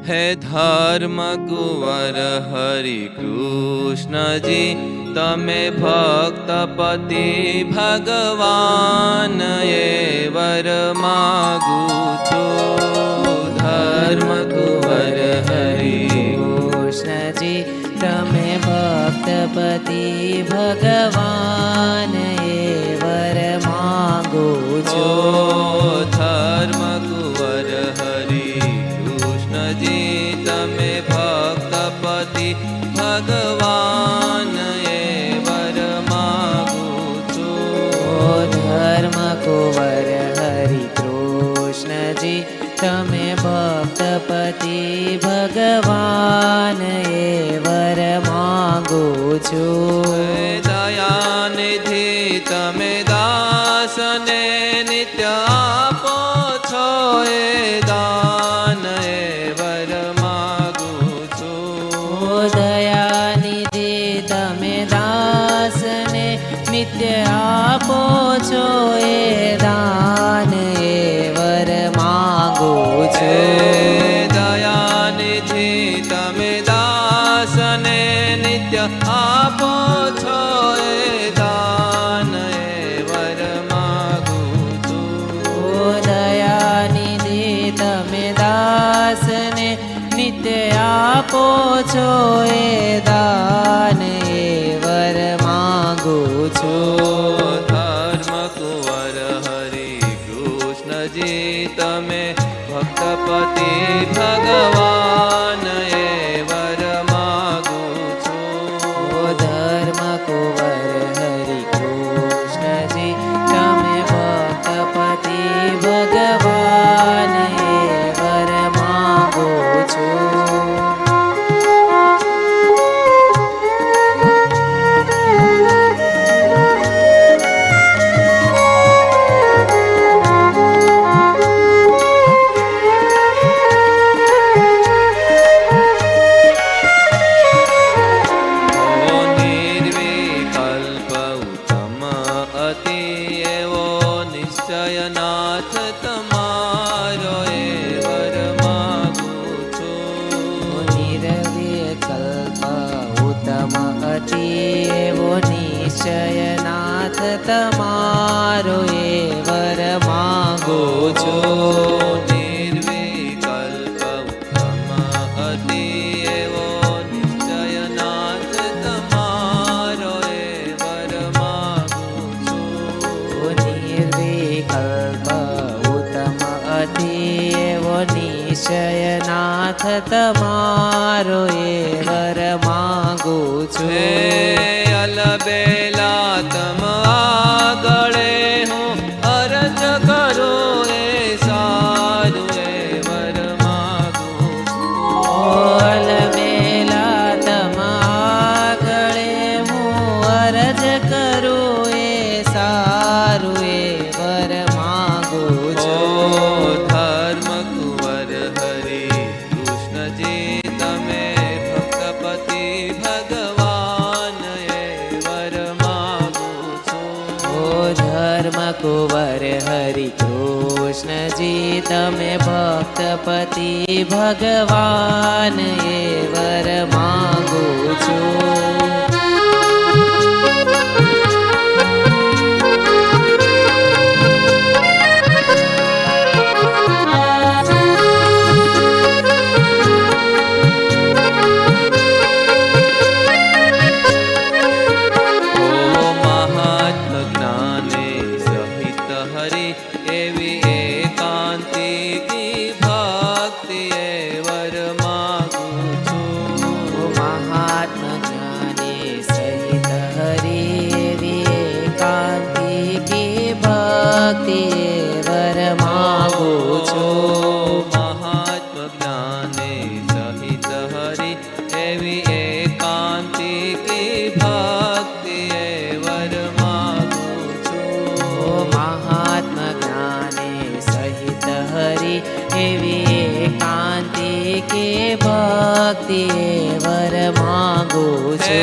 हे धर्म कुंवर हरि कृष्ण जी तमे भक्तपति भगवान ये वर मागू छो। धर्म कुंवर हरि कृष्ण जी तमे भक्तपति भगवान ये वर मागो छो। धर्म कुंवर हरि कृष्ण जी तमे भक्तपति भगवान ये वर मागो छो। धर्म कुंवर हरि कृष्ण जी तमे भक्तपति भगवान ये वर मागो छो। दयानिधि तमे दासने नित्य आपो छो ए दान ए वर मागू छो। दयानिधि तमे दासने नित्य आपो छो ए दान ए वर मागो छो। दयानिधि तमे दासने नित्य आपो छो ए दान ए वर मागू छो। दयानिधि तमे दासने नित्य आपो छो ए दान ए वर मागो छो। धर्म कुंवर हरि कृष्ण जी तमे भक्तपति भगवान ये वर मागू छो। धर्म कुंवर हरि कृष्ण जी तमे भक्तपति भगवान ये वर मागो छो। निश्चयनाथ तमारो ए वर मागू छो। निर्विकल्प उत्तम अति एवो निश्चयनाथ तमारो ए वर मागो छो। निर्विकल्प उत्तम अति एवो निश्चयनाथ तमारो ए वर मागू छो। निर्विकल्प उत्तम अति एवो निश्चयनाथ तमारो ए वर मागो छो। अलबेला तम आगळे हूँ अरज करो ए सारू ए वर मागू छो। अलबेला तम आगळे हूँ अरज करो ए सारू ए वर मागो छो। धर्म कुंवर हरि कृष्ण जी तमे भक्तपति भगवान ये वर मागू छो। धर्म कुंवर हरि कृष्ण जी तमे भक्तपति भगवान ये वर मागो छो। एवी एकांती की भक्ति ए वर मागू छो। महात्मा ज्ञानी सहित हरि एवी एकांती की भक्ति ए वर मागो छो। महात्मा ज्ञानी सहित हरि एवी एकांती की भक्ति ए वर मागू छो। महात्मा ज्ञानी सहित हरि एवी एकांती की भक्ति ए वर मागो छो।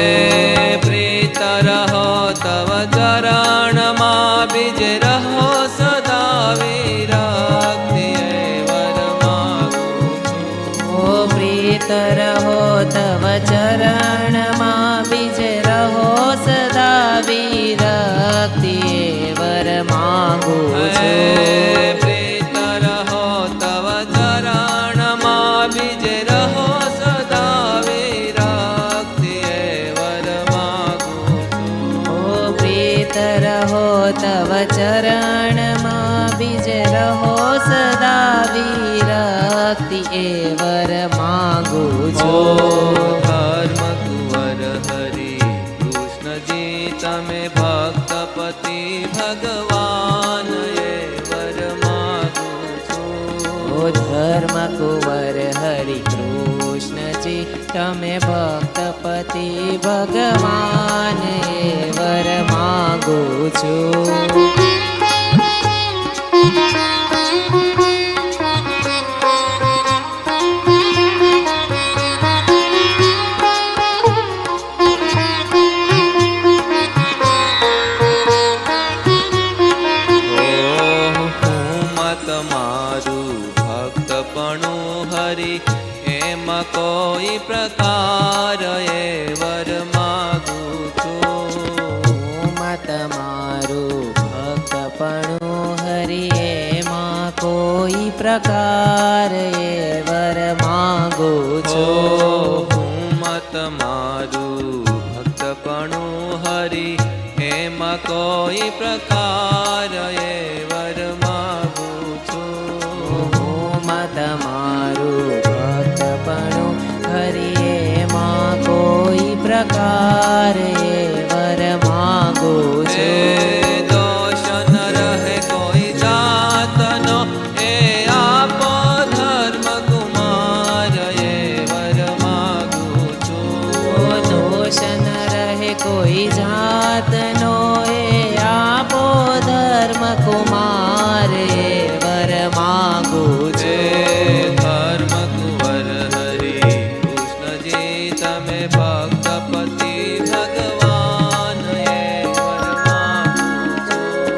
प्रीत रहो तव चरण मा बीज रहो सदा विरक्ति ए वर मागू छो। प्रीत रहो तव चरण मां बीज रहो सदा विरक्ति वर मांगू छू प्रीत रहो तव चरण मां बीज रहो सदा विरक्ति वर मांगू छू प्रीत रहो तव चरण मां बीज रहो सदा विरक्ति वर मांगू छू धर्म कुंवर हरि कृष्ण जी तमे भक्तपति भगवान वर मांगू छू धर्म कुंवर हरि कृष्ण जी तमे भक्तपति भगवान वर मांगू छू कोई प्रकार वर मांगू छू मत मारू भक्तपणु हरि मां कोई प्रकार वर मांगू छू मत मारू भक्तपणु हरि हेमा कोई प्रकार वर मांगू छू मत मारू भक्तपणु हरि मां कोई प्रकार वर मांगू छू दोष न रहे कोई जातनो ए आपो धर्म कुमार वर मांगू छू दोष न रहे कोई जातनो ए आपो धर्म कुमार वर मांगू छू धर्म कुंवर हरि कृष्ण जी तमे भक्तपति भगवान वर मांगू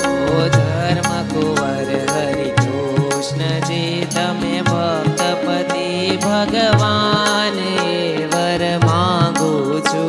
छू धर्म कुंवर हरि कृष्ण जी तमे भक्तपति भगवान वर मांगू छू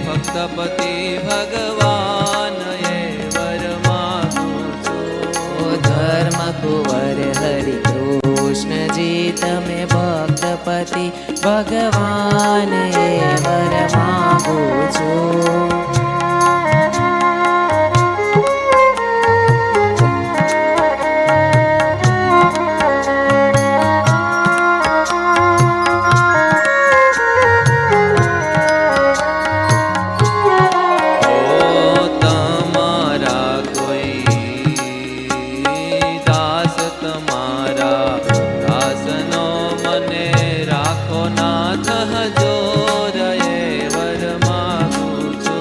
भक्तपति भगवान वर मांगू छू धर्म कुंवर हरि कृष्ण जी तमे भक्तपति भगवान वर मांगू छू नाथ जो रे वर मांगू छू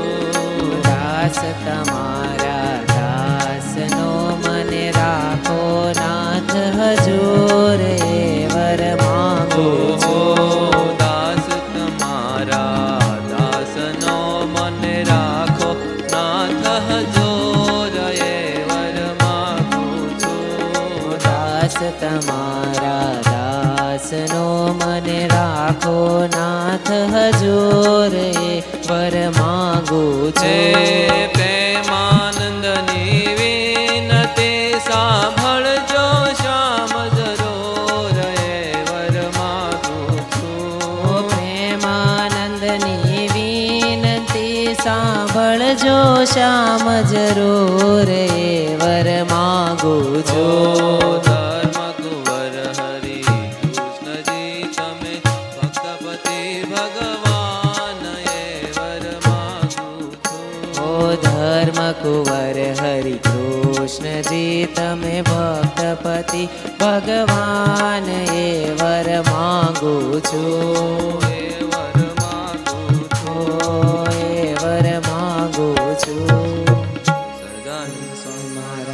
તમારા દાસનો મને રાખો નાથ હજૂર એ વર માંગુ છે છું. પ્રેમાનંદની વિનતી સાંભળજો શ્યામ જરૂર એ વર માગું છું. પ્રેમાનંદની વિનંતી સાંભળજો શ્યામ જરૂર એ વર માંગુ છું. ધર્મ કુંવર હરિ કૃષ્ણજી તમે ભક્તપતિ ભગવાન એ વર માગું છું. ઓ ધર્મ કુંવર હરિ કૃષ્ણજી તમે ભક્તપતિ ભગવાન એ વર માંગુ છું. એ વર માગું છું. ઓ એ વર માંગુ છું. સદાનંદ સ્વામી મહારાજ